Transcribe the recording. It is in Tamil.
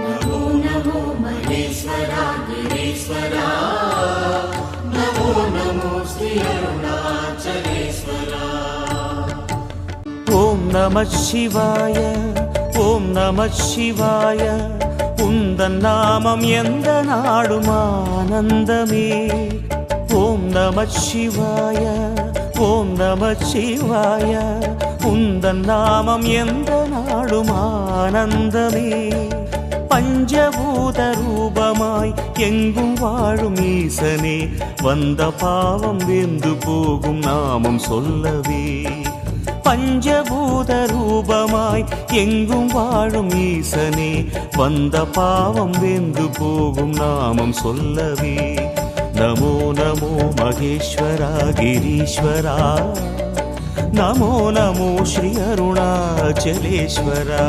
नमो नमो महेश्वरा गिरीश्वरा नमो नमो श्री अरुणाचलेश्वरा ஓம் நம சிவாய ஓம் நம சிவாய உந்தன் நாமம் எந்த நாடும் ஆனந்தமே ஓம் நம சிவாய ஓம் நம சிவாய உந்தன் நாமம் எந்த நாடும் ஆனந்தமே பஞ்சபூத ரூபமாய் எங்கும் வாழும் ஈசனே வந்த பாவம் வெந்து போகும் நாமம் சொல்லவே பஞ்சபூத ரூபமாய் எங்கும் வாழும் ஈசனே வந்த பாவம் வெந்து போகும் நாமம் சொல்லவே நமோ நமோ மகேஸ்வரா கிரீஸ்வரா நமோ நமோ ஸ்ரீ அருணாச்சலேஸ்வரா